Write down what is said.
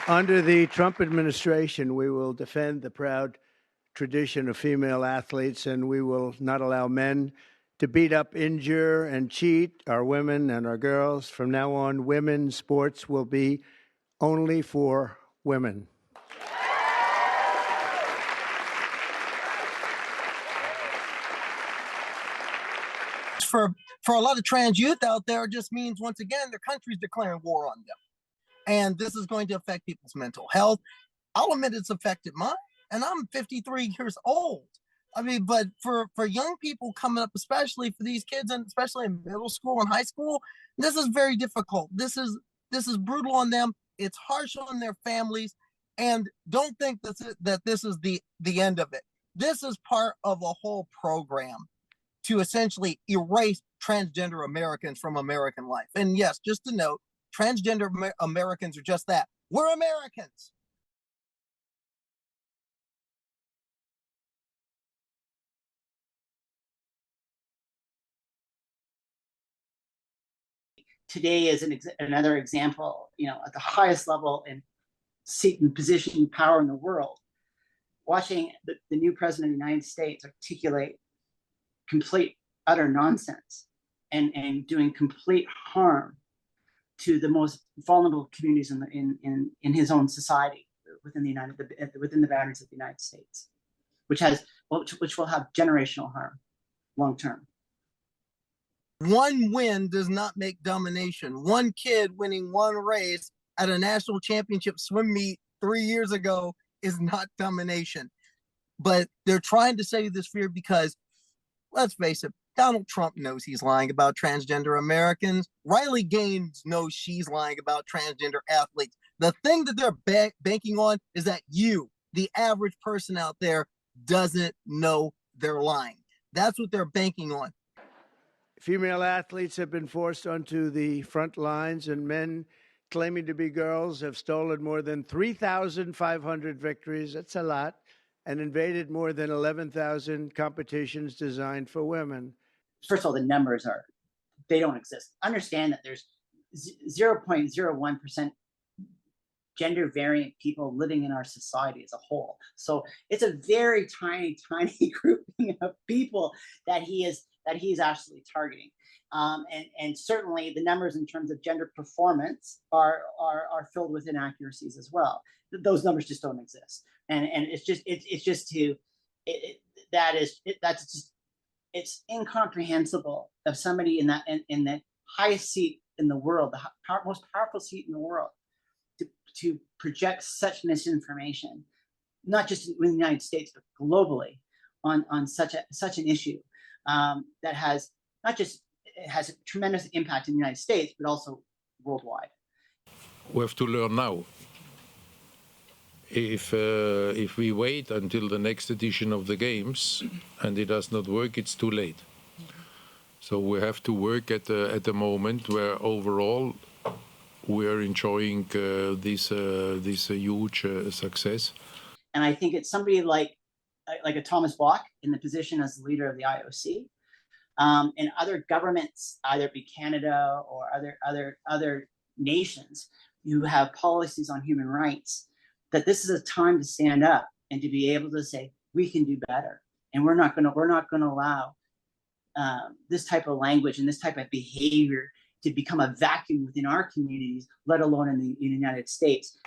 Under the Trump administration, we will defend the proud tradition of female athletes, and we will not allow men to beat up, injure, and cheat our women and our girls. From now on, women's sports will be only for women. For a lot of trans youth out there, it just means, once again, their country's declaring war on them. And this is going to affect people's mental health. I'll admit it's affected mine, and I'm 53 years old. I mean, but for young people coming up, especially for these kids, and especially in middle school and high school, this is very difficult. This is brutal on them. It's harsh on their families. And don't think that this is the end of it. This is part of a whole program to essentially erase transgender Americans from American life. And yes, just to note, transgender Americans are just that. We're Americans. Today is another example, at the highest level in seat and position and power in the world, watching the new president of the United States articulate complete, utter nonsense and doing complete harm to the most vulnerable communities in his own society within the boundaries of the United States, which will have generational harm long term. One win does not make domination. One kid winning one race at a national championship swim meet 3 years ago is not domination. But they're trying to say this fear because, let's face it, Donald Trump knows he's lying about transgender Americans. Riley Gaines knows she's lying about transgender athletes. The thing that they're banking on is that you, the average person out there, doesn't know they're lying. That's what they're banking on. Female athletes have been forced onto the front lines, and men claiming to be girls have stolen more than 3,500 victories. That's a lot. And invaded more than 11,000 competitions designed for women. First of all, the numbers they don't exist. Understand that there's 0.01% gender variant people living in our society as a whole. So it's a very tiny, tiny grouping of people that he's actually targeting. And certainly the numbers in terms of gender performance are filled with inaccuracies as well. Those numbers just don't exist. And it's incomprehensible of somebody in the highest seat in the world, the most powerful seat in the world, to project such misinformation, not just in the United States but globally, on such an issue that has a tremendous impact in the United States but also worldwide. We have to learn now. If we wait until the next edition of the games and it does not work, it's too late. So we have to work at the moment where overall we are enjoying this huge success. And I think it's somebody like a Thomas Bach in the position as the leader of the IOC, and other governments, either it be Canada or other nations who have policies on human rights, that this is a time to stand up and to be able to say, we can do better. And we're not going to allow this type of language and this type of behavior to become a vacuum within our communities, let alone in the United States.